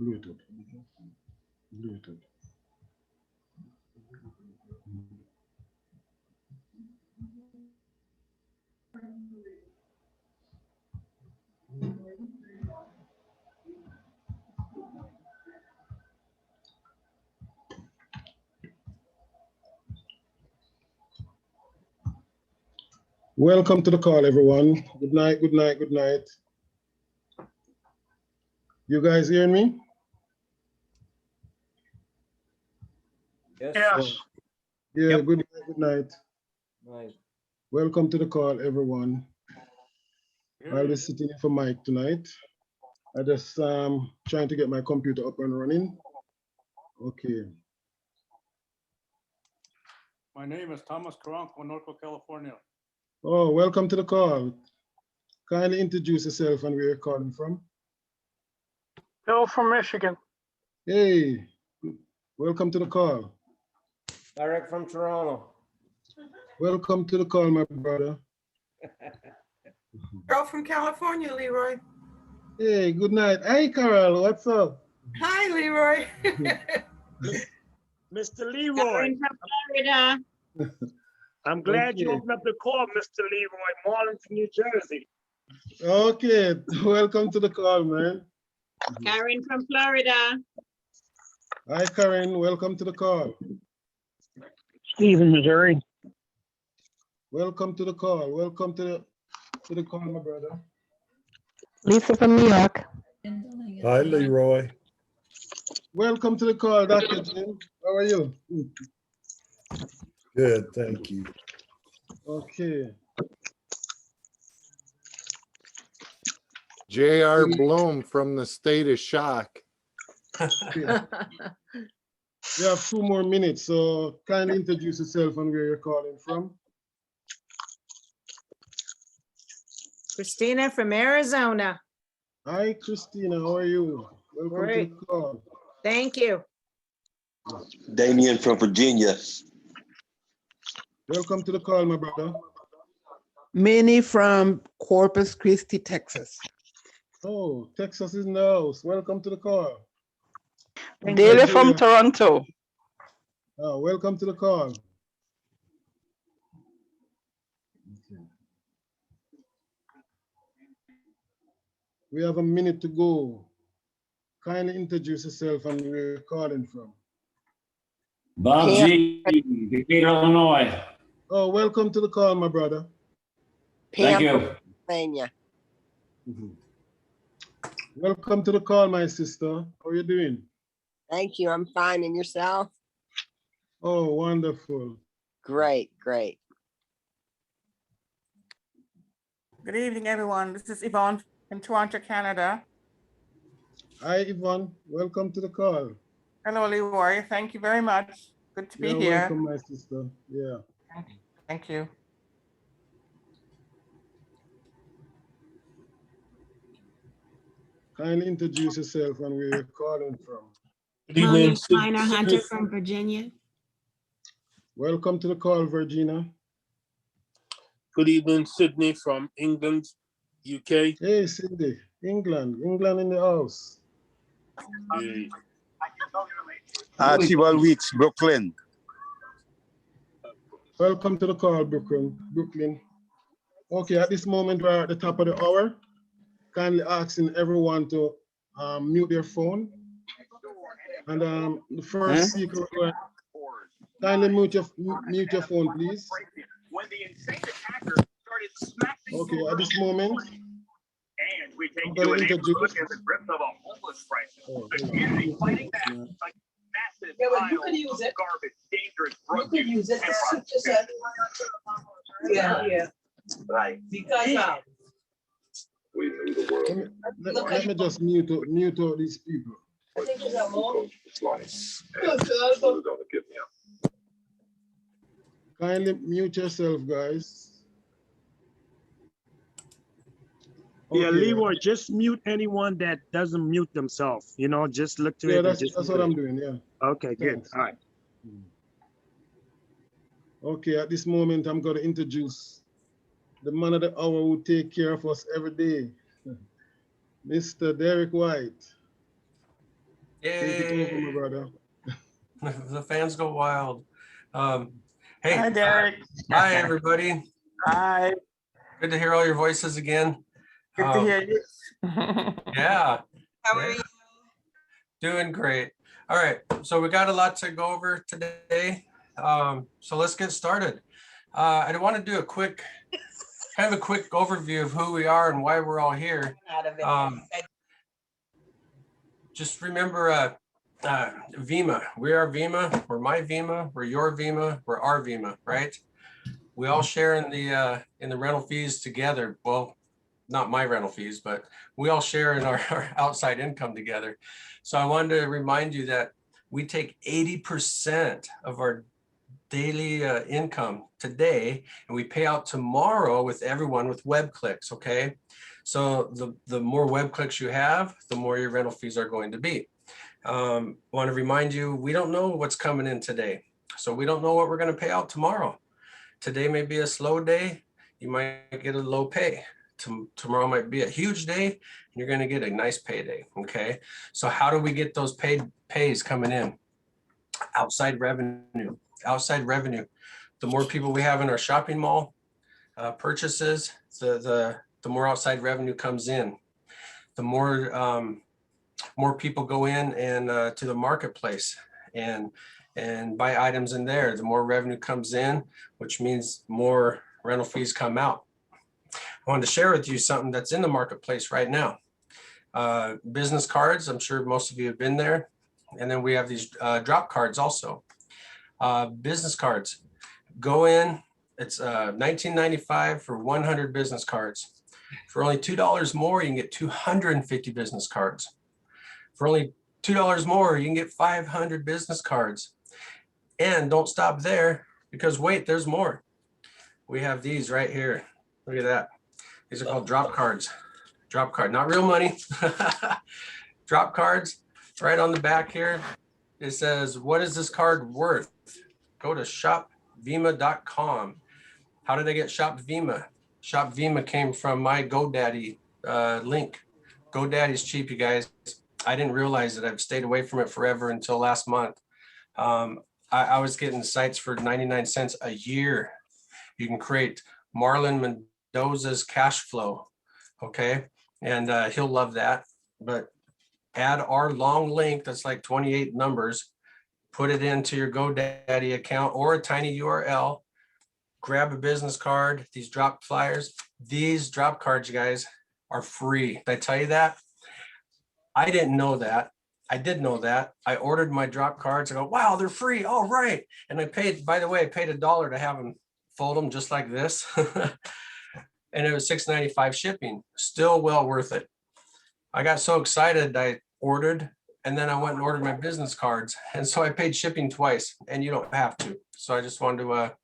Bluetooth. Bluetooth. Welcome to the call, everyone. Good night, good night, good night. You guys hearing me? Yes. Yes. Yeah, Yep. good night, good night. Right. Welcome to the call, everyone. I'll be sitting in for Mike tonight. I just trying to get my computer up and running. Okay. My name is Thomas Karanko, Norco, California. Oh, welcome to the call. Kindly introduce yourself and where you're calling from. Bill from Michigan. Hey, welcome to the call. Direct from Toronto. Welcome to the call, my brother. Girl from California, Leroy. Hey, good night. Hey, Carol, what's up? Hi, Leroy. Mr. Leroy, Florida. I'm glad you Okay. opened up the call, Mr. Leroy, Marlington, New Jersey. Okay, welcome to the call, man. Karen from Florida. Hi, Karen, welcome to the call. Stephen, Missouri. Welcome to the call. Welcome to the call, my brother. Lisa from New York. Hi, Leroy. Welcome to the call, Dr. Jim. How are you? Good, thank you. Okay. J.R. Bloom from the State of Shock. Okay. We have 2 more minutes, so kindly introduce yourself and where you're calling from. Christina from Arizona. Hi, Christina, how are you? Welcome Great. to the call. Thank you. Damien from Virginia. Welcome to the call, my brother. Minnie from Corpus Christi, Texas. Oh, Texas is in the house. Welcome to the call. Daily from Nigeria. Toronto. Oh, welcome to the call. Okay. We have a minute to go. Kindly introduce yourself and where you're calling from. Bob G, Decatur, Illinois. Oh, welcome to the call, my brother. Thank you. Pennsylvania. Welcome to the call, my sister. How are you doing? Thank you. I'm fine. And yourself? Oh, wonderful. Great, great. Good evening, everyone. This is Yvonne in Toronto, Canada. Hi, Yvonne. Welcome to the call. Hello, Leroy. Thank you very much. Good to be You're here. welcome, my sister. Yeah. Thank you. Kindly introduce yourself and where you're calling from. Good evening. Minor Hunter from Virginia. Welcome to the call, Virginia. Good evening, Sydney from England, UK. Hey, Cindy, England in the house. Hey. Archibald Weeks, Brooklyn. Welcome to the call, Brooklyn. Okay, at this moment, we're at the top of the hour. Kindly asking everyone to mute their phone. And the first secret, kindly mute your phone, please. Okay, at this moment, And we I'm take you going a to neighborhood introduce. in the grip of a homeless crisis. Oh, The hold on. community fighting back like massive piles of garbage, dangerous drug use, and prostitution. Yeah. Right. Because We knew the world. Let me just mute out these people. I think there's a more. Kindly mute yourself, guys. Yeah, Okay. Leroy, just mute anyone that doesn't mute themselves. You know, just look to Yeah, it. And that's just what mute I'm it. doing. Yeah. Okay, good. Thanks. All right. Okay, at this moment, I'm going to introduce the man of the hour who take care of us every day, Mr. Derek White. Take it over, my Yay. brother. The fans go wild. Hey, Hi, Derek. hi, everybody. Hi, Good to hear all your voices again. good to hear you. Yeah. How are you? Doing great. All right, so we got a lot to go over today. So let's get started. I want to do a quick overview of who we are and why we're all here. Just remember VEMA. We are VEMA. We're my VEMA. We're your VEMA. We're our VEMA, right? We all share in the rental fees together. Well, not my rental fees, but we all share in our outside income together. So I wanted to remind you that we take 80% of our daily income today, and we pay out tomorrow with everyone with web clicks. Okay, so the more web clicks you have, the more your rental fees are going to be. Want to remind you, we don't know what's coming in today, so we don't know what we're going to pay out tomorrow. Today may be a slow day, you might get a low pay. Tomorrow might be a huge day, and you're going to get a nice payday. Okay, so how do we get those pays coming in? Outside revenue. Outside revenue. The more people we have in our shopping mall purchases, the more outside revenue comes in. The more people go in and to the marketplace and buy items in there, the more revenue comes in, which means more rental fees come out. I wanted to share with you something that's in the marketplace right now. Business cards, I'm sure most of you have been there. And then we have these drop cards also. Business cards, go in, it's $19.95 for 100 business cards. For only $2 more, you can get 250 business cards. For only $2 more, you can get 500 business cards. And don't stop there, because wait, there's more. We have these right here. Look at that. These are called drop cards. Drop card, not real money. Drop cards, right on the back here. It says, what is this card worth? Go to shopvema.com. How did I get Shop Vema? Shop Vema came from my GoDaddy link. GoDaddy's cheap, you guys. I didn't realize it. I've stayed away from it forever until last month. I was getting sites for 99 cents a year. You can create Marlon Mendoza's cash flow, okay? And he'll love that. But add our long link that's like 28 numbers, put it into your GoDaddy account or a tiny URL, grab a business card, these drop flyers. These drop cards, you guys, are free. Did I tell you that? I didn't know that. I did know that. I ordered my drop cards. I go, wow, they're free. All right. And I paid, by the way, I paid $1 to have them fold them just like this. And it was $6.95 shipping. Still well worth it. I got so excited, I ordered, and then I went and ordered my business cards. And so I paid shipping twice, and you don't have to. So I just wanted to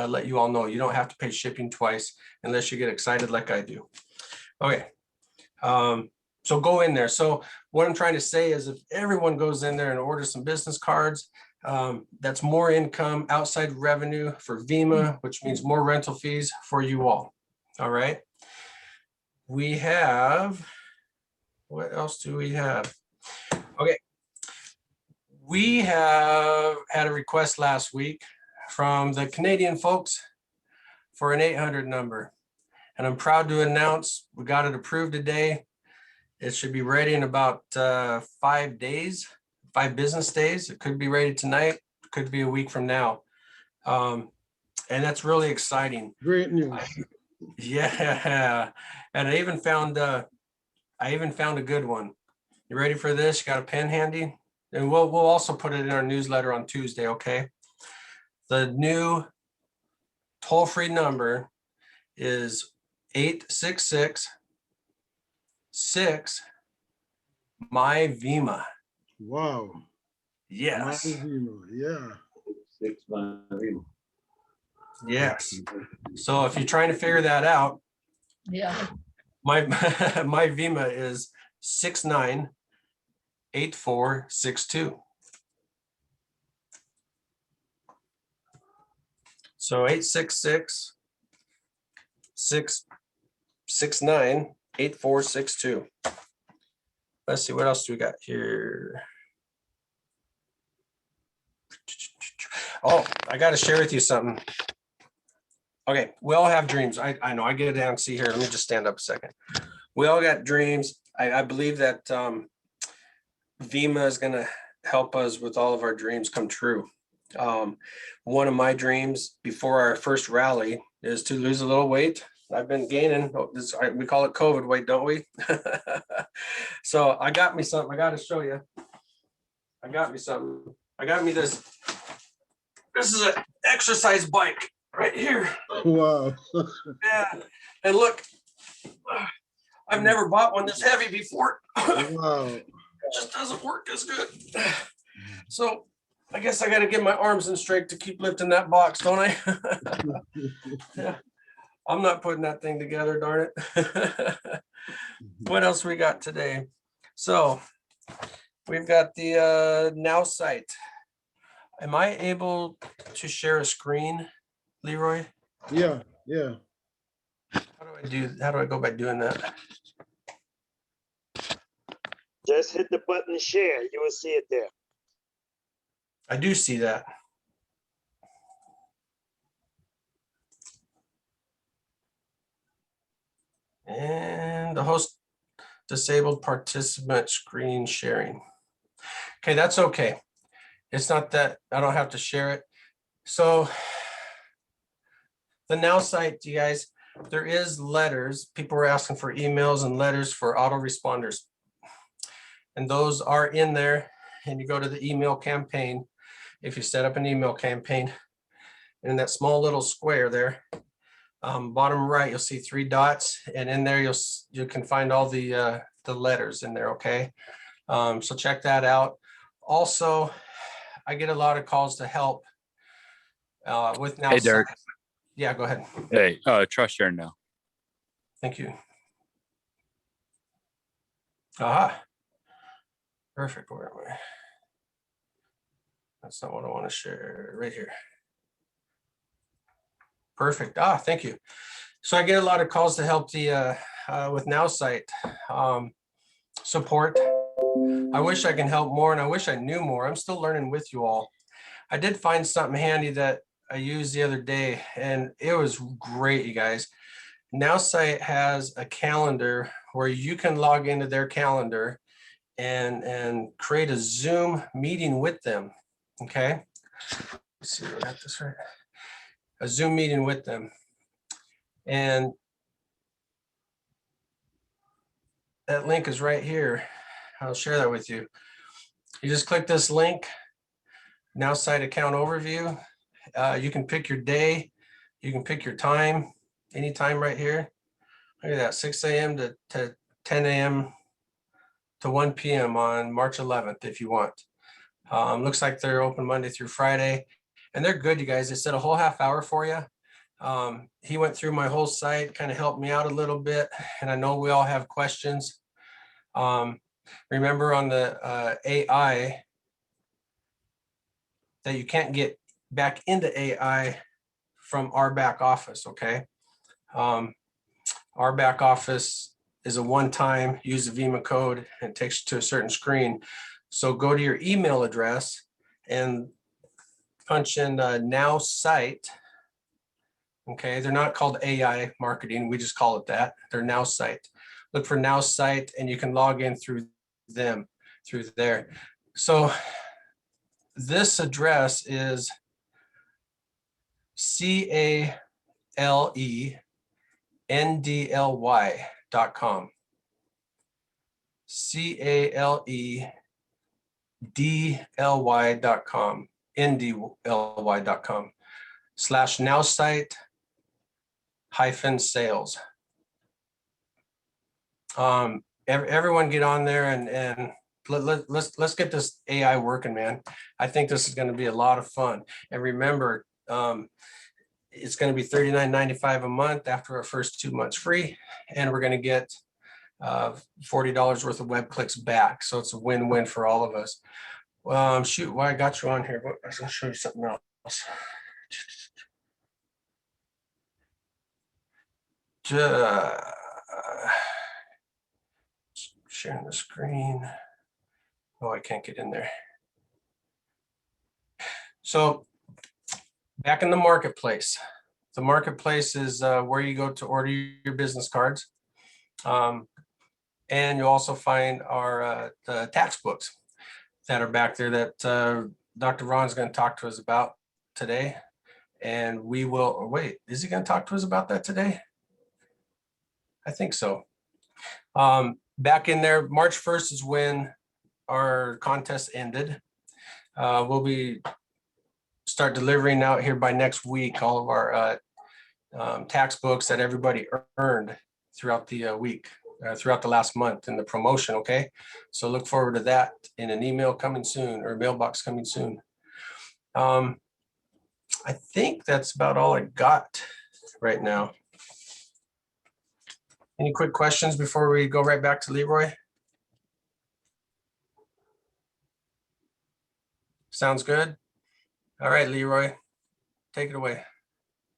let you all know, you don't have to pay shipping twice unless you get excited like I do. Okay. So go in there. So what I'm trying to say is if everyone goes in there and orders some business cards, that's more income, outside revenue for VEMA, which means more rental fees for you all. All right. We have, what else do we have? Okay. We have had a request last week from the Canadian folks for an 800 number. And I'm proud to announce we got it approved today. It should be ready in about 5 days, 5 business days. It could be ready tonight. It could be a week from now. And that's really exciting. Great news. Yeah. And I even found a good one. You ready for this? You got a pen handy? And we'll also put it in our newsletter on Tuesday, okay? The new toll-free number is 866-6 My VEMA. Wow. Yes. My VEMA, yeah. 6 My VEMA. Yes. So if you're trying to figure that out, Yeah. my VEMA is 698462. So 866-669-8462. Let's see, what else do we got here? Oh, I got to share with you something. Okay, we all have dreams. I know. I get it down. See here. Let me just stand up a second. We all got dreams. I believe that Vima is going to help us with all of our dreams come true. One of my dreams before our first rally is to lose a little weight. I've been gaining. We call it COVID weight, don't we? So I got me something. I got to show you. I got me something. I got me this. This is an exercise bike right here. Wow. Yeah. And look, I've never bought one this heavy before. Wow. It just doesn't work as good. So I guess I got to get my arms in straight to keep lifting that box, don't I? Yeah. I'm not putting that thing together, darn it. What else we got today? So we've got the Now site. Am I able to share a screen, Leroy? Yeah, yeah. How do I go by doing that? Just hit the button share. You will see it there. I do see that. And the host disabled participant screen sharing. Okay, that's okay. It's not that I don't have to share it. So the Now site, you guys, there is letters. People were asking for emails and letters for autoresponders. And those are in there. And you go to the email campaign. If you set up an email campaign, in that small little square there, bottom right, you'll see 3 dots, and in there you can find all the letters in there. Okay, so check that out. Also, I get a lot of calls to help with Now. Hey, Derek. Yeah, go ahead. Hey, trust share now. Thank you. Aha. Perfect. Where am I? That's not what I want to share. Right here. Perfect. Thank you. So I get a lot of calls to help the with Now site support. I wish I can help more, and I wish I knew more. I'm still learning with you all. I did find something handy that I used the other day, and it was great, you guys. Now site has a calendar where you can log into their calendar and create a Zoom meeting with them. Okay. Let's see if I got this right. A Zoom meeting with them. And that link is right here. I'll share that with you. You just click this link, Now site account overview. You can pick your day. You can pick your time, anytime right here. Look at that, 6 a.m. to 10 a.m. to 1 p.m. on March 11th, if you want. Looks like they're open Monday through Friday. And they're good, you guys. They set a whole half hour for you. He went through my whole site, kind of helped me out a little bit. And I know we all have questions. Remember on the AI that you can't get back into AI from our back office, okay? Our back office is a one-time, use the Vima code, and it takes you to a certain screen. So go to your email address and punch in Now site. Okay, they're not called AI marketing. We just call it that. They're Now site. Look for Now site, and you can log in through them, through there. So this address is CALENDLY.com. CALEDLY.com. NDLY.com /Now site -sales. Everyone get on there and let's get this AI working, man. I think this is going to be a lot of fun. And remember, it's going to be $39.95 a month after our first 2 months free, and we're going to get $40 worth of web clicks back. So it's a win-win for all of us. Shoot, why I got you on here, but I was going to show you something else. Sharing the screen. Oh, I can't get in there. So back in the marketplace. The marketplace is where you go to order your business cards. And you'll also find our the tax books that are back there that Dr. Ron's going to talk to us about today. And we will, wait, is he going to talk to us about that today? I think so. Back in there, March 1st is when our contest ended. We'll be start delivering out here by next week all of our tax books that everybody earned throughout the week, throughout the last month in the promotion, okay? So look forward to that in an email coming soon or mailbox coming soon. I think that's about all I got right now. Any quick questions before we go right back to Leroy? Sounds good. All right, Leroy, take it away.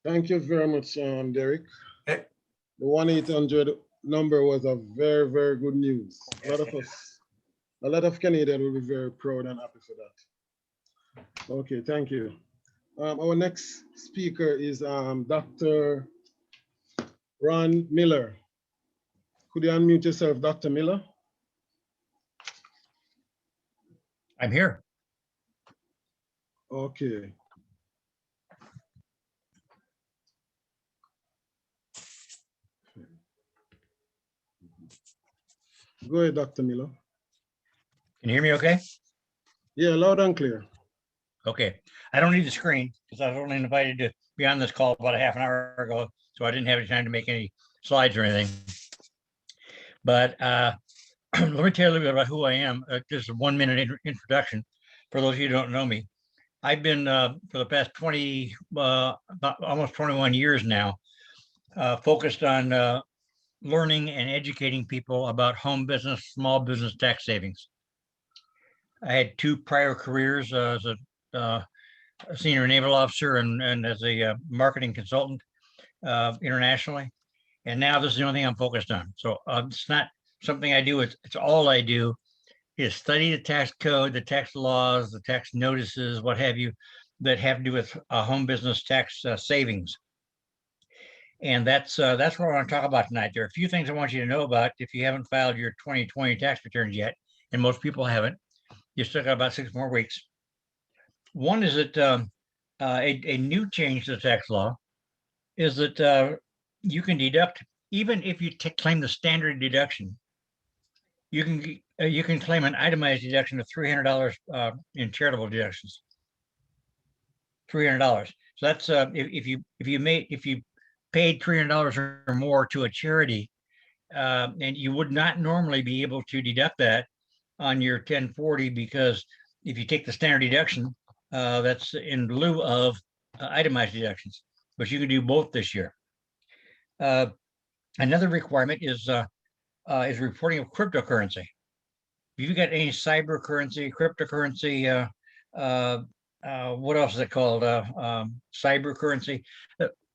Thank you very much, Derek. Okay. The 1-800 number was a very, very good news. A lot of Canadians will be very proud and happy for that. Okay, thank you. Our next speaker is Dr. Ron Miller. Could you unmute yourself, Dr. Miller? I'm here. Okay. Go ahead, Dr. Miller. Can you hear me okay? Yeah, loud and clear. Okay. I don't need the screen because I was only invited to be on this call about a half an hour ago, so I didn't have any time to make any slides or anything. But let me tell you a little bit about who I am. Just a 1-minute introduction for those of you who don't know me. I've been for the past about almost 21 years now, focused on learning and educating people about home business, small business tax savings. I had 2 prior careers as a senior naval officer and as a marketing consultant internationally. And now this is the only thing I'm focused on. So it's not something I do, it's all I do is study the tax code, the tax laws, the tax notices, what have you, that have to do with home business tax savings. And that's what I want to talk about tonight. There are a few things I want you to know about if you haven't filed your 2020 tax returns yet, and most people haven't. You still got about 6 more weeks. One is that a new change to the tax law is that you can deduct, even if you claim the standard deduction, you can claim an itemized deduction of $300 in charitable deductions. $300. So that's if you paid $300 or more to a charity, and you would not normally be able to deduct that on your 1040 because if you take the standard deduction, that's in lieu of itemized deductions. But you can do both this year. Another requirement is reporting of cryptocurrency. If you've got any cyber currency, cryptocurrency, what else is it called? Cyber currency.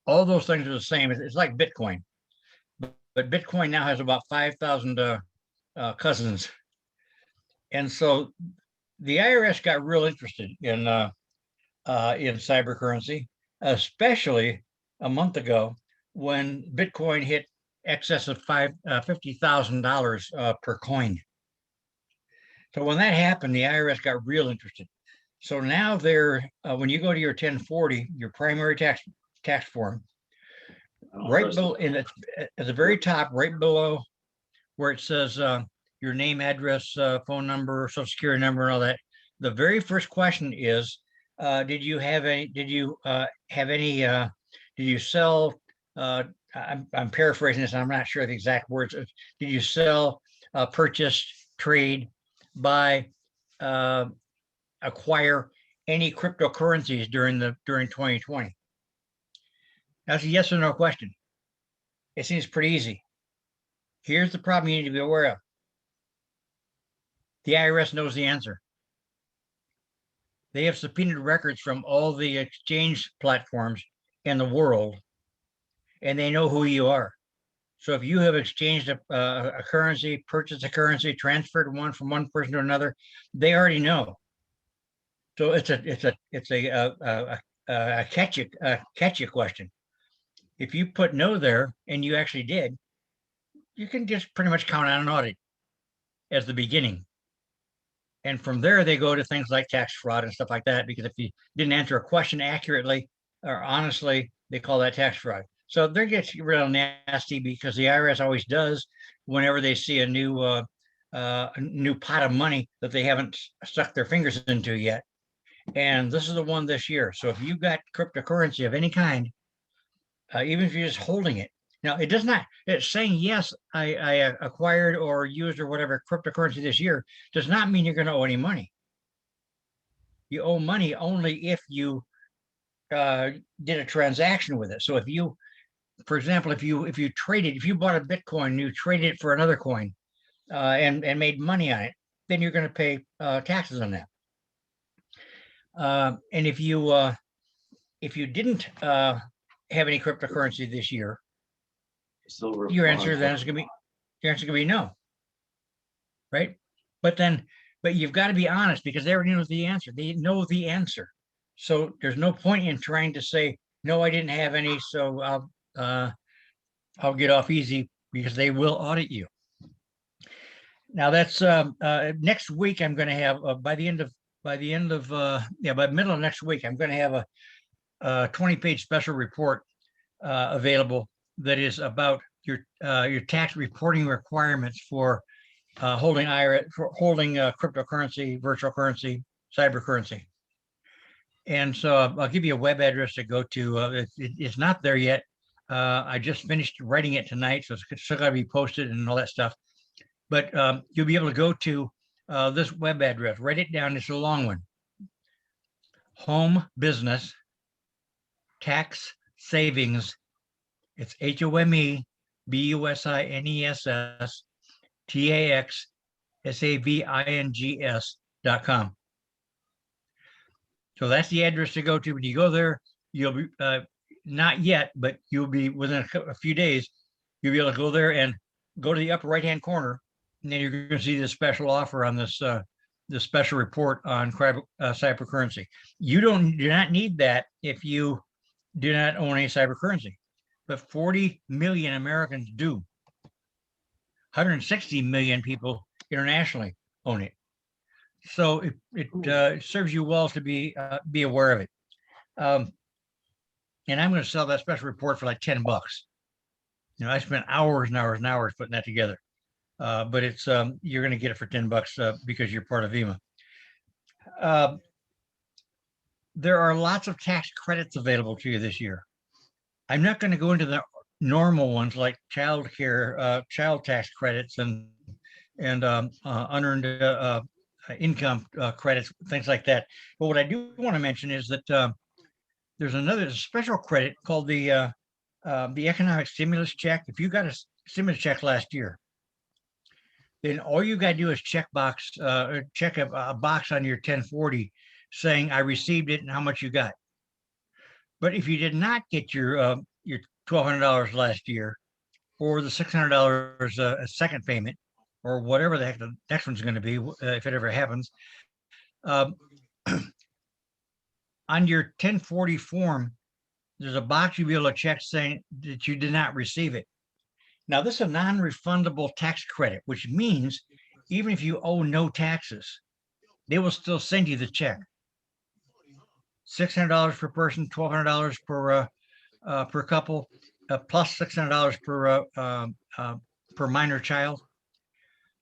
All those things are the same. It's like Bitcoin, but Bitcoin now has about 5,000 cousins. And so the IRS got real interested in cyber currency, especially a month ago when Bitcoin hit excess of $50,000 per coin. So when that happened, the IRS got real interested. So now they're when you go to your 1040, your primary tax form, right below, at the very top, right below where it says your name, address, phone number, social security number, and all that. The very first question is, did you sell? I'm paraphrasing this. I'm not sure the exact words. Did you sell, purchase, trade, buy, acquire any cryptocurrencies during 2020? That's a yes or no question. It seems pretty easy. Here's the problem you need to be aware of. The IRS knows the answer. They have subpoenaed records from all the exchange platforms in the world, and they know who you are. So if you have exchanged a currency, purchased a currency, transferred one from one person to another, they already know. So it's a a catchy question. If you put no there and you actually did, you can just pretty much count on an audit as the beginning. And from there, they go to things like tax fraud and stuff like that, because if you didn't answer a question accurately or honestly, they call that tax fraud. So they get real nasty, because the IRS always does whenever they see a new pot of money that they haven't stuck their fingers into yet. And this is the one this year. So if you've got cryptocurrency of any kind, even if you're just holding it, now it does not, it's saying, yes, I acquired or used or whatever cryptocurrency this year, does not mean you're going to owe any money. You owe money only if you did a transaction with it. So if you, for example, if you traded, if you bought a Bitcoin, you traded it for another coin and made money on it, then you're going to pay taxes on that. And if you didn't have any cryptocurrency this year, your answer then is going to be no, right? But you've got to be honest, because they already know the answer. They know the answer, so there's no point in trying to say no, I didn't have any, so I'll get off easy, because they will audit you. Now that's next week. I'm going to have by middle of next week, I'm going to have a 20-page special report available that is about your tax reporting requirements for holding cryptocurrency, virtual currency, cyber currency. And so I'll give you a web address to go to. It's not there yet. I just finished writing it tonight, so it's still got to be posted and all that stuff. But you'll be able to go to this web address. Write it down. It's a long one. Home Business Tax Savings. It's HOMEBUSINESS So that's the address to go to. When you go there, you'll be not yet, but you'll be within a few days. You'll be able to go there and go to the upper right-hand corner, and then you're going to see the special offer on this this special report on cyber currency. You do not need that if you do not own any cyber currency, but 40 million Americans do. 160 million people internationally own it. So it serves you well to be aware of it. And I'm going to sell that special report for like $10. You know, I spent hours and hours and hours putting that together. But it's you're going to get it for $10 because you're part of VEMA. There are lots of tax credits available to you this year. I'm not going to go into the normal ones like child care, child tax credits, and unearned income credits, things like that. But what I do want to mention is that there's another special credit called the economic stimulus check. If you got a stimulus check last year, then all you got to do is check a box on your 1040 saying I received it and how much you got. But if you did not get your $1,200 last year, or the $600 a second payment, or whatever the heck the next one's going to be, if it ever happens, on your 1040 form, there's a box you'll be able to check saying that you did not receive it. Now, this is a non-refundable tax credit, which means even if you owe no taxes, they will still send you the check. $600 per person, $1,200 per couple, plus $600 per minor child.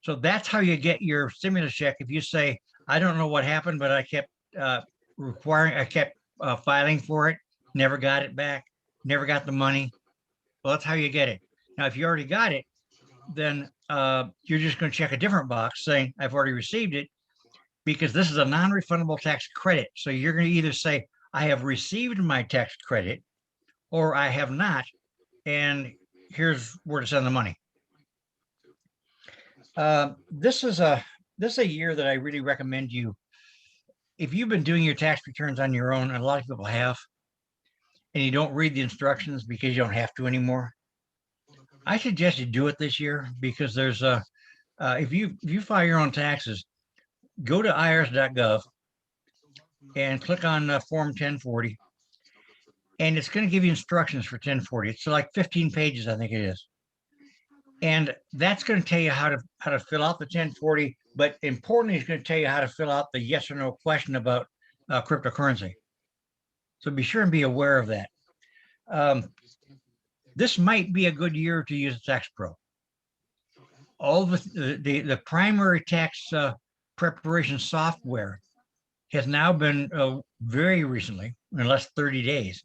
So that's how you get your stimulus check. If you say, I don't know what happened, but I kept filing for it, never got it back, never got the money. Well, that's how you get it. Now, if you already got it, then you're just going to check a different box saying I've already received it, because this is a non-refundable tax credit. So you're going to either say I have received my tax credit, or I have not, and here's where to send the money. This is a year that I really recommend you. If you've been doing your tax returns on your own, and a lot of people have, and you don't read the instructions because you don't have to anymore, I suggest you do it this year, because there's if you file your own taxes, go to irs.gov and click on Form 1040, And it's going to give you instructions for 1040. It's like 15 pages, I think it is. And that's going to tell you how to fill out the 1040, but importantly, it's going to tell you how to fill out the yes or no question about cryptocurrency. So be sure and be aware of that. This might be a good year to use Tax Pro. All the primary tax preparation software has now been very recently, in the last 30 days,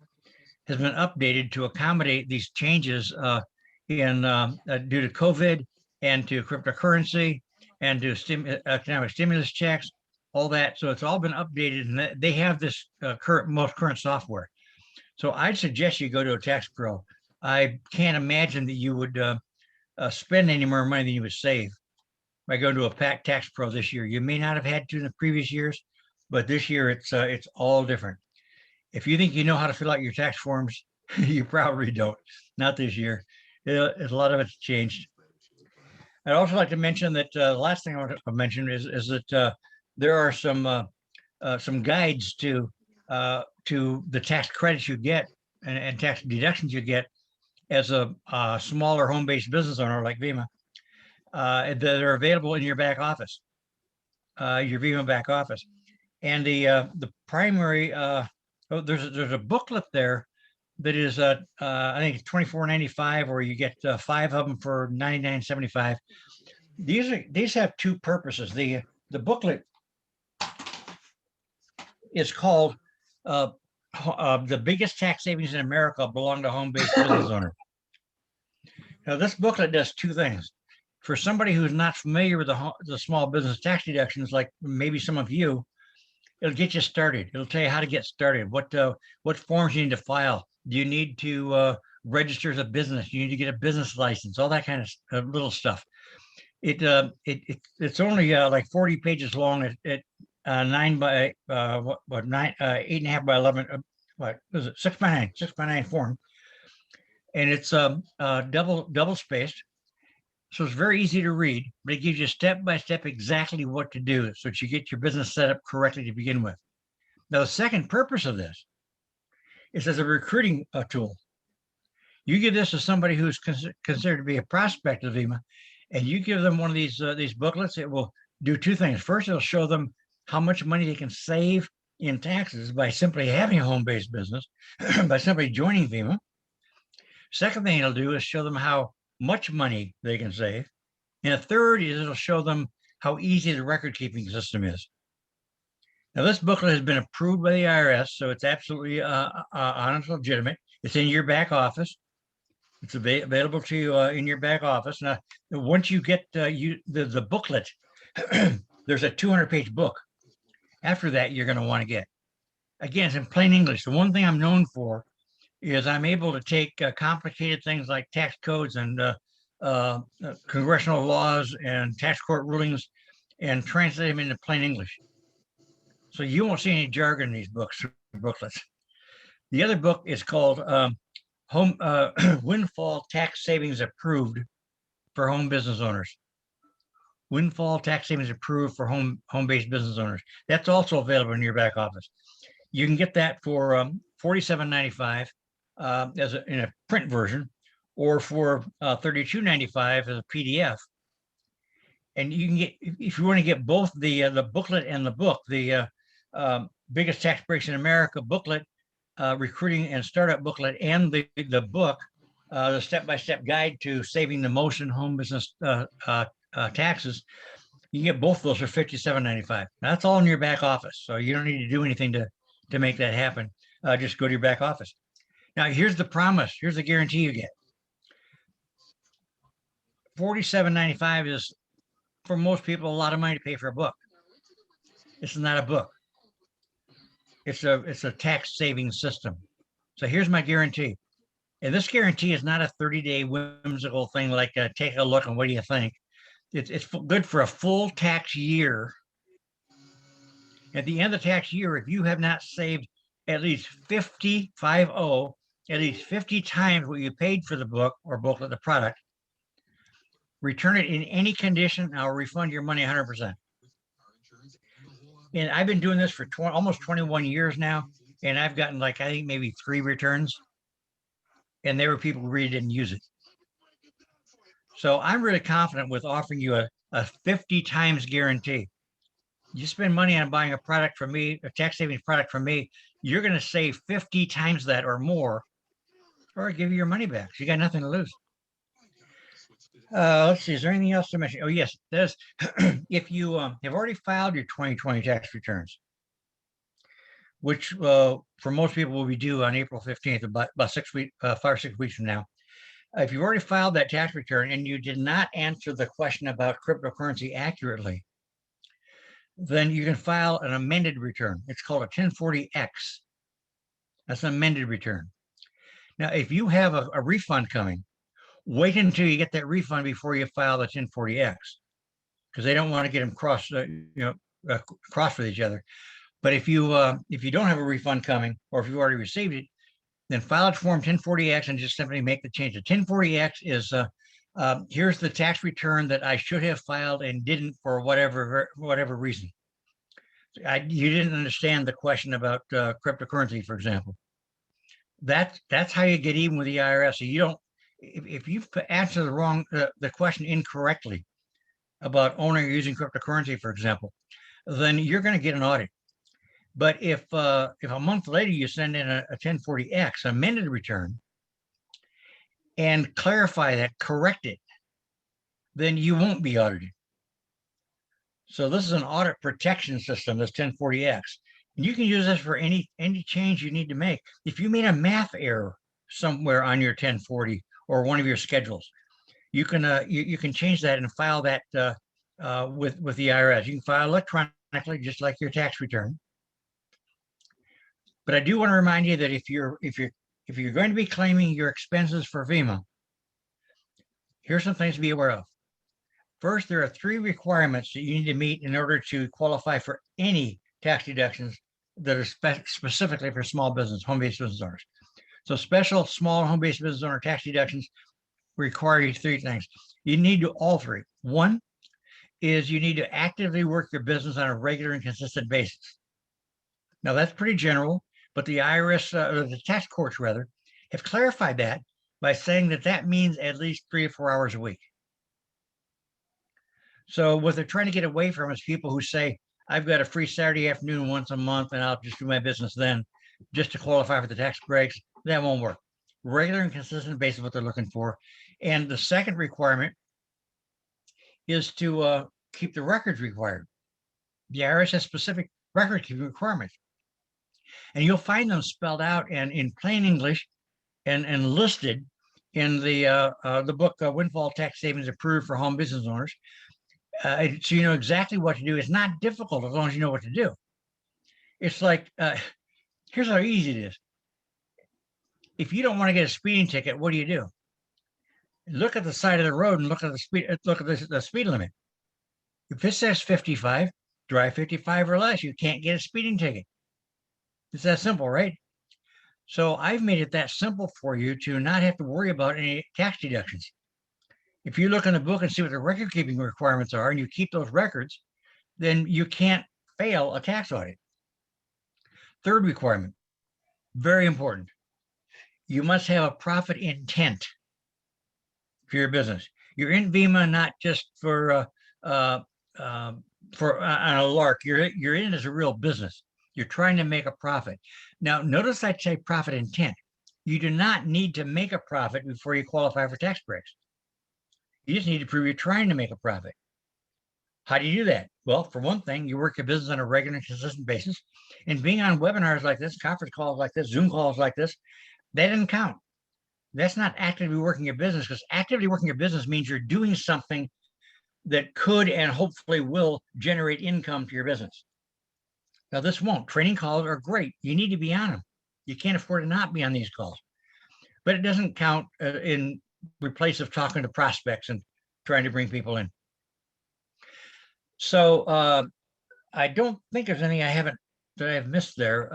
has been updated to accommodate these changes due to COVID and to cryptocurrency and to economic stimulus checks, all that. So it's all been updated, and they have this most current software. So I'd suggest you go to a Tax Pro. I can't imagine that you would spend any more money than you would save by going to a Tax Pro this year. You may not have had to in the previous years, but this year it's all different. If you think you know how to fill out your tax forms, you probably don't. Not this year. A lot of it's changed. I'd also like to mention that the last thing I want to mention is that there are some guides to the tax credits you get and tax deductions you get as a smaller home-based business owner like Vima that are available in your back office, your Vima back office. And the primary there's a booklet there that is I think it's $24.95, or you get 5 of them for $99.75. These have two purposes. The booklet is called The Biggest Tax Savings in America Belong to Home-Based Business Owner. Now, this booklet does two things. For somebody who's not familiar with the small business tax deductions, like maybe some of you, it'll get you started. It'll tell you how to get started, what forms you need to file. Do you need to register as a business? You need to get a business license, all that kind of little stuff. It's only like 40 pages long at 9 by 8.5 by 11. What is it? 6 by 9 form, and it's double spaced, so it's very easy to read. But it gives you step by step exactly what to do, so that you get your business set up correctly to begin with. Now, the second purpose of this is as a recruiting tool. You give this to somebody who's considered to be a prospect of Vima, and you give them one of these booklets. It will do two things. First, it'll show them how much money they can save in taxes by simply having a home-based business, by simply joining Vima. Second thing it'll do is show them how much money they can save. And a third is it'll show them how easy the record-keeping system is. Now, this booklet has been approved by the IRS, so it's absolutely honest, legitimate. It's in your back office. It's available to you in your back office. Now, once you get the booklet, there's a 200-page book. After that, you're going to want to get. Again, it's in plain English. The one thing I'm known for is I'm able to take complicated things like tax codes and congressional laws and tax court rulings and translate them into plain English. So you won't see any jargon in these booklets. The other book is called Windfall Tax Savings Approved for Home Business Owners. Windfall Tax Savings Approved for home-based business owners. That's also available in your back office. You can get that for $47.95 in a print version, or for $32.95 as a PDF. And you can get, if you want to get both the booklet and the book, the Biggest Tax Breaks in America booklet, recruiting and startup booklet, and the book, the step-by-step guide to saving the most in home business taxes, you can get both of those for $57.95. That's all in your back office, so you don't need to do anything to make that happen. Just go to your back office. Now, here's the promise. Here's the guarantee you get. $47.95 is, for most people, a lot of money to pay for a book. It's not a book. It's a tax saving system. So here's my guarantee. And this guarantee is not a 30-day whimsical thing like take a look and what do you think? It's good for a full tax year. At the end of the tax year, if you have not saved at least 50 times what you paid for the book or booklet, the product, return it in any condition, I'll refund your money 100%. And I've been doing this for almost 21 years now, and I've gotten like, I think maybe 3 returns. And there were people who really didn't use it. So I'm really confident with offering you a 50 times guarantee. You spend money on buying a product from me, a tax savings product from me, you're going to save 50 times that or more, or I give you your money back. So you got nothing to lose. Let's see, is there anything else to mention? Oh, yes, there's, if you have already filed your 2020 tax returns, which for most people will be due on April 15th, about 5 or 6 weeks from now. If you've already filed that tax return and you did not answer the question about cryptocurrency accurately, then you can file an amended return. It's called a 1040X. That's an amended return. Now, if you have a refund coming, wait until you get that refund before you file the 1040X, because they don't want to get them cross with each other. But if you don't have a refund coming, or if you've already received it, then file it form 1040X and just simply make the change. The 1040X is here's the tax return that I should have filed and didn't for whatever reason. You didn't understand the question about cryptocurrency, for example. That's how you get even with the IRS. So you don't, if you answer the question incorrectly about owning or using cryptocurrency, for example, then you're going to get an audit. But if a month later you send in a 1040X amended return and clarify that, correct it, then you won't be audited. So this is an audit protection system, this 1040X. And you can use this for any change you need to make. If you made a math error somewhere on your 1040 or one of your schedules, you can change that and file that with the IRS. You can file electronically, just like your tax return. But I do want to remind you that if you're going to be claiming your expenses for VEMA, here's some things to be aware of. First, there are 3 requirements that you need to meet in order to qualify for any tax deductions that are specifically for small business, home-based business owners. So special small home-based business owner tax deductions require you 3 things. You need to all 3. One is you need to actively work your business on a regular and consistent basis. Now that's pretty general, but the IRS, or the tax courts rather, have clarified that by saying that means at least 3 or 4 hours a week. So what they're trying to get away from is people who say, I've got a free Saturday afternoon once a month and I'll just do my business then just to qualify for the tax breaks. That won't work. Regular and consistent basis is what they're looking for. And the second requirement is to keep the records required. The IRS has specific record keeping requirements. And you'll find them spelled out and in plain English and listed in the book Windfall Tax Savings Approved for Home Business Owners. So you know exactly what to do. It's not difficult as long as you know what to do. It's like, here's how easy it is. If you don't want to get a speeding ticket, what do? Look at the side of the road and look at the speed limit. If it says 55, drive 55 or less. You can't get a speeding ticket. It's that simple, right? So I've made it that simple for you to not have to worry about any tax deductions. If you look in the book and see what the record keeping requirements are and you keep those records, then you can't fail a tax audit. Third requirement, very important. You must have a profit intent for your business. You're in VEMA not just for on a lark. You're in as a real business. You're trying to make a profit. Now, notice I say profit intent. You do not need to make a profit before you qualify for tax breaks. You just need to prove you're trying to make a profit. How do you do that? Well, for one thing, you work your business on a regular and consistent basis. And being on webinars like this, conference calls like this, Zoom calls like this, that doesn't count. That's not actively working your business, because actively working your business means you're doing something that could and hopefully will generate income to your business. Now, this won't. Training calls are great. You need to be on them. You can't afford to not be on these calls. But it doesn't count in replace of talking to prospects and trying to bring people in. So I don't think there's any that I've missed there.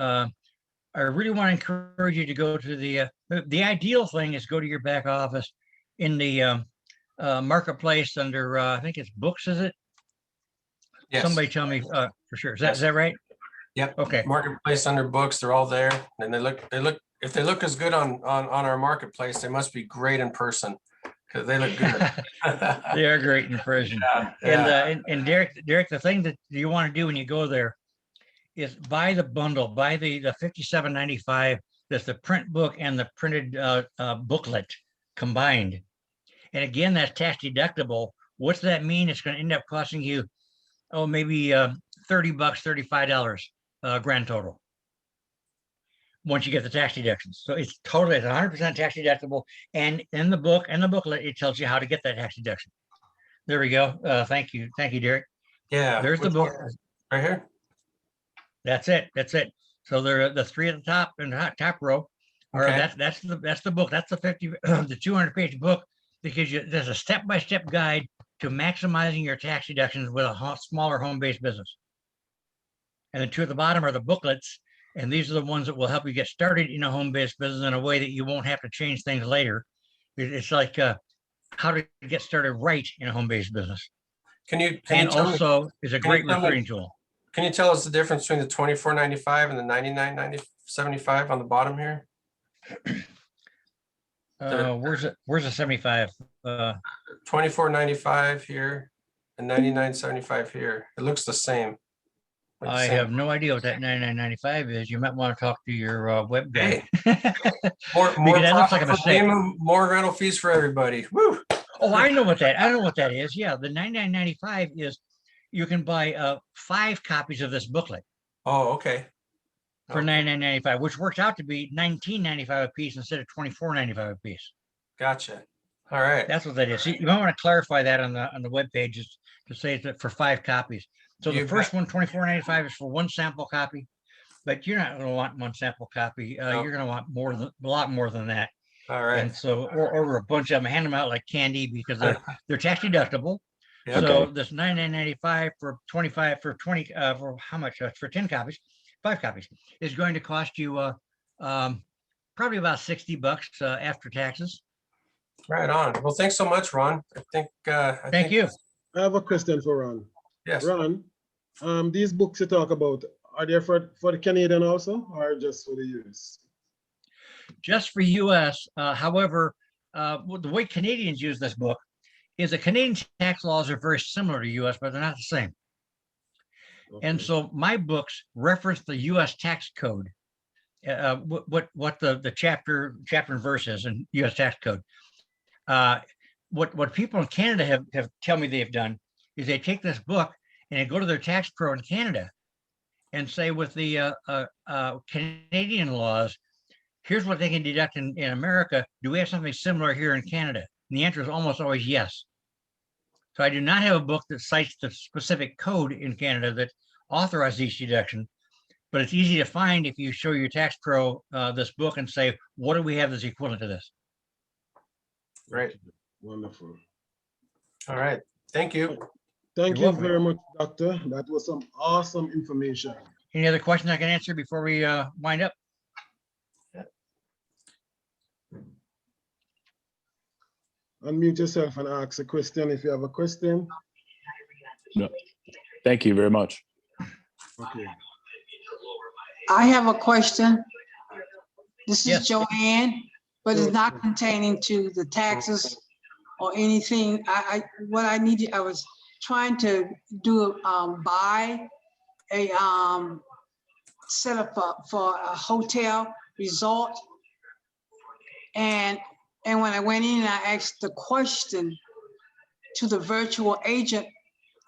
I really want to encourage you to go to the ideal thing is go to your back office in the marketplace under I think it's books, is it? Yes. Somebody tell me for sure. Is that right? Yep. Okay. Marketplace under books, they're all there, and if they look as good on our marketplace, they must be great in person because they look good. They are great in person. And Derek, the thing that you want to do when you go there is buy the bundle, buy the $57.95. That's the print book and the printed booklet combined. And again, that's tax deductible. What's that mean? It's going to end up costing you, maybe $30, $35 grand total. Once you get the tax deductions. So it's 100% tax deductible. And in the book and the booklet, it tells you how to get that tax deduction. There we go. Thank you. Thank you, Derek. Yeah. There's the book. Right here. That's it. That's it. So there are the three at the top in the top row. Or Okay. that's the book. That's the 200-page book, because there's a step-by-step guide to maximizing your tax deductions with a smaller home-based business. And the two at the bottom are the booklets, and these are the ones that will help you get started in a home-based business in a way that you won't have to change things later. It's like how to get started right in a home-based business. Can you also is a great recruiting tool. Can you tell us the difference between the $24.95 and the $99.75 on the bottom here? Where's the 75? $24.95 here and $99.75 here. It looks the same. I have no idea what that $99.95 is. You might want to talk to your web guy. More that looks like a profit for mistake. them, more rental fees for everybody. Woo! Oh, I know what that is. Yeah, the $99.95 is you can buy 5 copies of this booklet Oh, okay. for $99.95, which works out to be $19.95 a piece instead of $24.95 a piece. Gotcha. All right. That's what that is. So you might want to clarify that on the web page, to say it's for 5 copies. So the You first one, $24.95, is for 1 sample copy, but you're not going to want 1 sample copy. No. You're going to want a lot more than that. All right. And so, or order a bunch of them, hand them out like candy, because they're tax deductible. Yeah. So this $99.95 for 25 for 20 for how much? For 10 copies, 5 copies is going to cost you probably about $60 after taxes. Right on. Well, thanks so much, Ron. I think. Thank you. I have a question for Ron. Yes. Ron, these books you talk about, are they for the Canadian also, or just for the US? Just for US. However, the way Canadians use this book is that Canadian tax laws are very similar to US, but they're not the same. Okay. And so my books reference the US tax code, what the chapter and verse is in US tax code. What people in Canada have tell me they've done is they take this book and they go to their tax pro in Canada and say, with the Canadian laws, here's what they can deduct in America. Do we have something similar here in Canada? And the answer is almost always yes. So I do not have a book that cites the specific code in Canada that authorizes each deduction, but it's easy to find if you show your tax pro this book and say, what do we have that's equivalent to this? Great. Wonderful. All right. Thank you. Thank You're you welcome. very much, Doctor. That was some awesome information. Any other questions I can answer before we wind up? Unmute yourself and ask a question if you have a question. No. Thank you very much. Okay. I have a question. This is Yes. Joanne, but it's not pertaining to the taxes or anything. What I needed, I was trying to do, buy a, setup for a hotel resort. And when I went in and I asked the question to the virtual agent,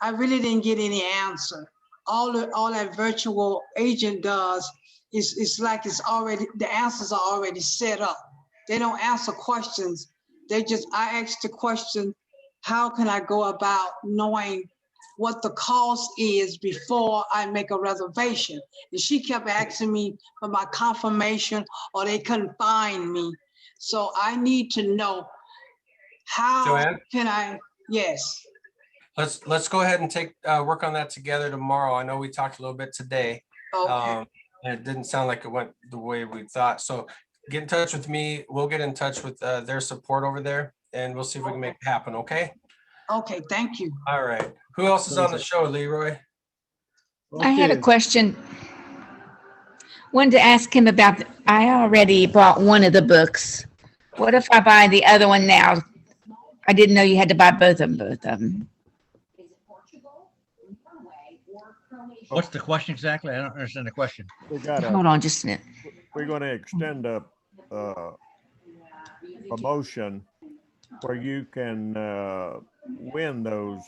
I really didn't get any answer. All that virtual agent does is like it's already, the answers are already set up. They don't answer questions. I asked the question, how can I go about knowing what the cost is before I make a reservation? And she kept asking me for my confirmation, or they couldn't find me. So I need to know, how Joanne? can I, yes. Let's go ahead and take work on that together tomorrow. I know we talked a little bit today. Okay. And it didn't sound like it went the way we thought. So get in touch with me. We'll get in touch with their support over there, and we'll see if we can make it happen. Okay. Okay, thank you. All right. Who else is on the show, Leroy? I had a Okay. question. Wanted to ask him about, I already bought one of the books. What if I buy the other one now? I didn't know you had to buy both of them. What's the question exactly? I don't understand the question. We got Hold on just a minute. we're going to extend a promotion where you can win those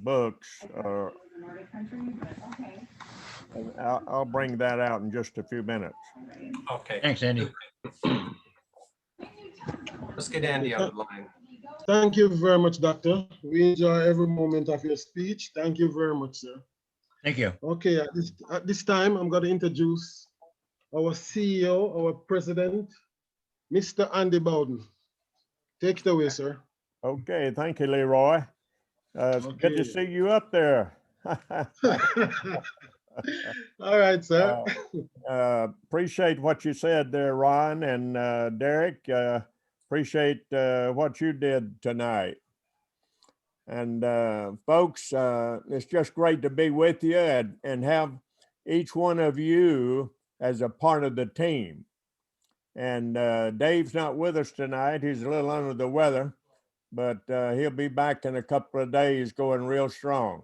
books. I'll bring that out in just a few minutes. Okay. Thanks, Andy. Let's get Andy on the line. Thank you very much, Doctor. We enjoy every moment of your speech. Thank you very much, sir. Thank you. Okay, at this time, I'm going to introduce our CEO, our president, Mr. Andy Bowden. Take it away, sir. Okay, thank you, Leroy. It's good to see you up there. All right, sir. Appreciate what you said there, Ron and Derek. Appreciate what you did tonight. And folks, it's just great to be with you and have each one of you as a part of the team. And Dave's not with us tonight. He's a little under the weather, but he'll be back in a couple of days going real strong.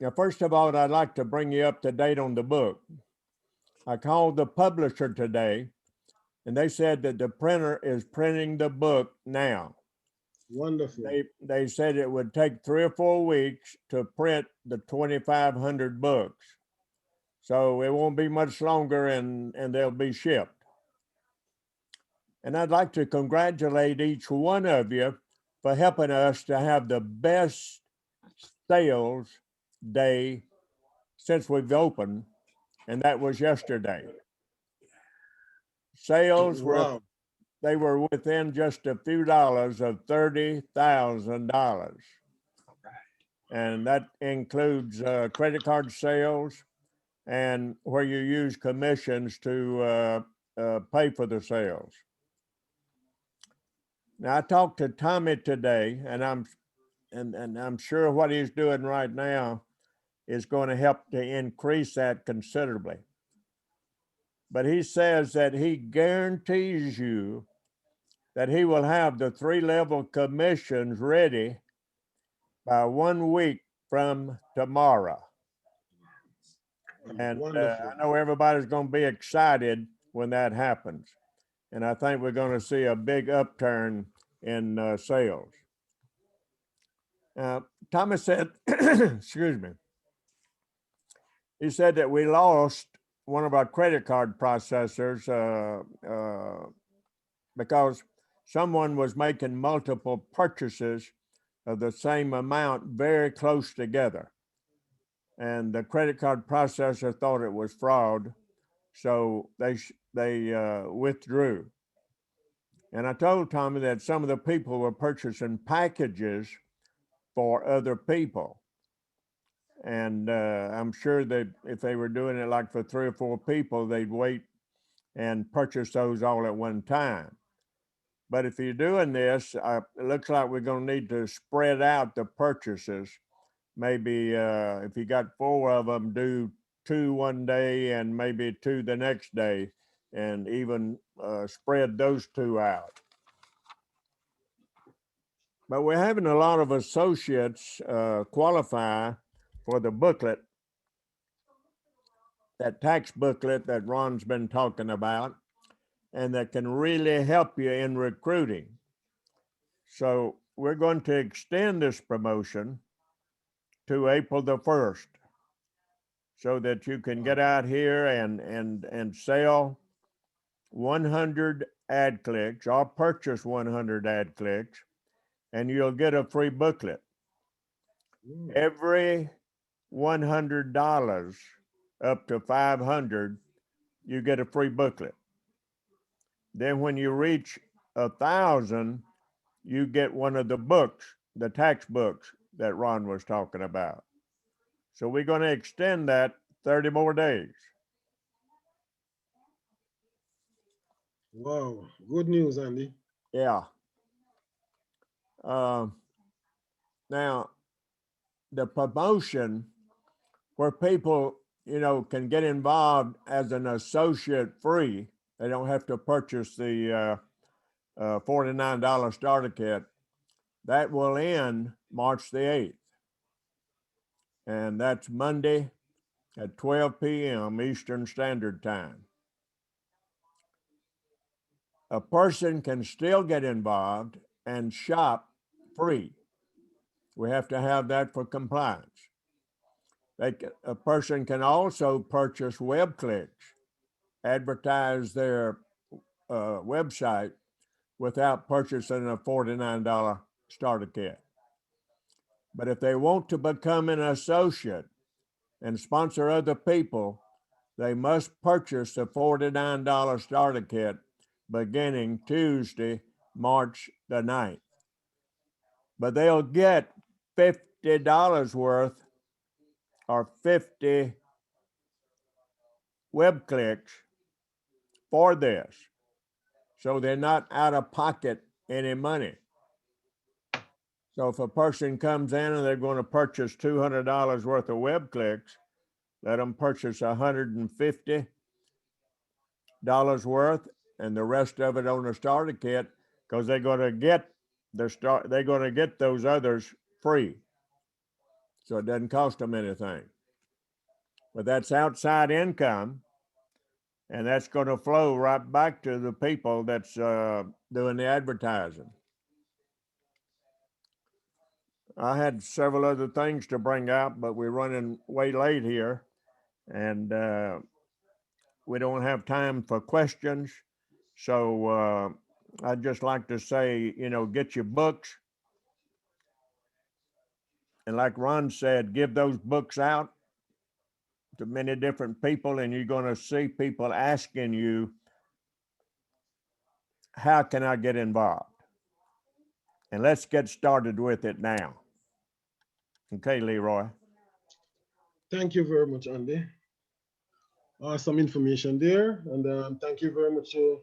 Now, first of all, I'd like to bring you up to date on the book. I called the publisher today, and they said that the printer is printing the book now. Wonderful. They said it would take 3 or 4 weeks to print the 2,500 books. So it won't be much longer and they'll be shipped. And I'd like to congratulate each one of you for helping us to have the best sales day since we've opened, and that was yesterday. Sales were they were within just a few dollars of $30,000. And that includes credit card sales and where you use commissions to pay for the sales. Now, I talked to Tommy today, and I'm sure what he's doing right now is going to help to increase that considerably. But he says that he guarantees you that he will have the 3-level commissions ready by 1 week from tomorrow. And I know everybody's going to be excited when that happens. And I think we're going to see a big upturn in sales. Thomas said, excuse me, he said that we lost one of our credit card processors because someone was making multiple purchases of the same amount very close together. And the credit card processor thought it was fraud, so they withdrew. And I told Tommy that some of the people were purchasing packages for other people. And I'm sure that if they were doing it like for 3 or 4 people, they'd wait and purchase those all at one time. But if you're doing this, it looks like we're going to need to spread out the purchases. Maybe if you got 4 of them, do 2 one day and maybe 2 the next day, and even spread those 2 out. But we're having a lot of associates qualify for the booklet, that tax booklet that Ron's been talking about, and that can really help you in recruiting. So we're going to extend this promotion to April the 1st so that you can get out here and sell 100 ad clicks or purchase 100 ad clicks, and you'll get a free booklet. Every $100 up to $500, you get a free booklet. Then when you reach 1,000, you get one of the books, the tax books that Ron was talking about. So we're going to extend that 30 more days. Wow, good news, Andy. Yeah. Now, the promotion where people can get involved as an associate free. They don't have to purchase the $49 starter kit. That will end March the 8th. And that's Monday at 12 p.m. Eastern Standard Time. A person can still get involved and shop free. We have to have that for compliance. A person can also purchase web clicks, advertise their website without purchasing a $49 starter kit. But if they want to become an associate and sponsor other people, they must purchase the $49 starter kit beginning Tuesday, March the 9th. But they'll get $50 worth or 50 web clicks for this. So they're not out of pocket any money. So if a person comes in and they're going to purchase $200 worth of web clicks, let them purchase $150 worth and the rest of it on the starter kit, because they're going to get those others free. So it doesn't cost them anything. But that's outside income, and that's going to flow right back to the people that's doing the advertising. I had several other things to bring out, but we're running way late here, and we don't have time for questions. So I'd just like to say, get your books. And like Ron said, give those books out to many different people, and you're going to see people asking you, how can I get involved? And let's get started with it now. Okay, Leroy. Thank you very much, Andy. Awesome information there. And thank you very much to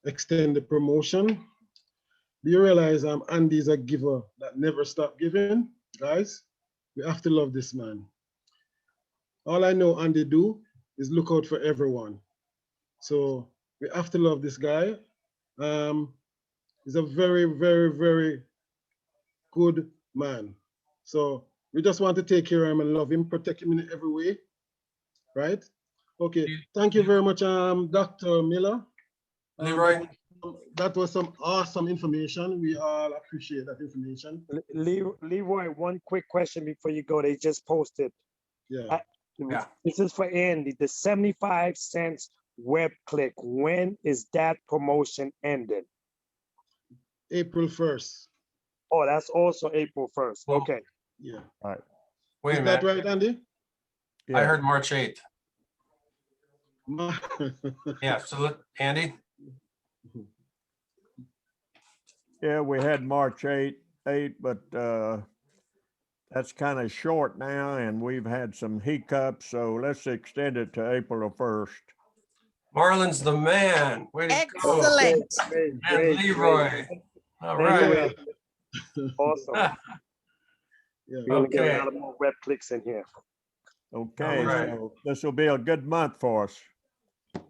extend the promotion. Do you realize Andy's a giver that never stops giving? Guys, we have to love this man. All I know Andy do is look out for everyone. So we have to love this guy. He's a very, very, very good man. So we just want to take care of him and love him, protect him in every way, right? Okay, thank you very much, Dr. Miller. Leroy. That was some awesome information. We all appreciate that information. Leroy, one quick question before you go. They just posted. Yeah. This is for Andy. The 75 cents web click. When is that promotion ended? April 1st. Oh, that's also April 1st. Okay. Yeah. All right. Wait a Is that minute. right, Andy? I heard March 8th. Ma- Yeah, so look, Andy, Yeah, we had March 8, but that's kind of short now, and we've had some hiccups, so let's extend it to April the 1st. Marlon's the man. Way to go. Excellent. And Leroy. All right. Awesome. Yeah. We're gonna get Okay. a lot of more web clicks in here. Okay, All right. so this will be a good month for us.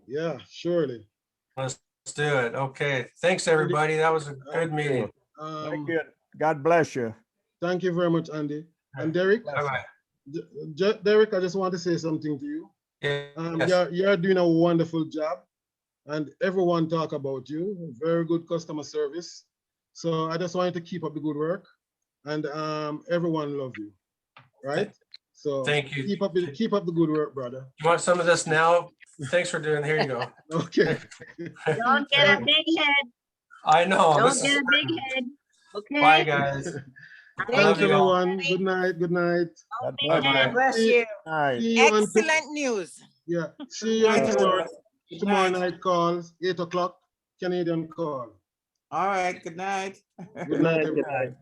Yeah, surely. Let's do it. Okay. Thanks, everybody. That was a good meeting. Thank you. God bless you. Thank you very much, Andy. And Derek, Bye-bye. Derek, I just want to say something to you. Yes. You're doing a wonderful job, and everyone talk about you. Very good customer service. So I just wanted to keep up the good work, and everyone love you, right? So Thank you. Keep up the good work, brother. You want some of this now? Thanks for doing. Here you go. Okay. Don't get a big head. I know. Don't This get is- a big head. Okay. Bye, guys. Thanks, you all. everyone. Good night. Good night. God Big head. Bless See- you. All right. See you on Excellent news. Yeah. See you on Night. tomorrow night calls, 8 o'clock, Canadian call. All right, good night. Good night, everybody.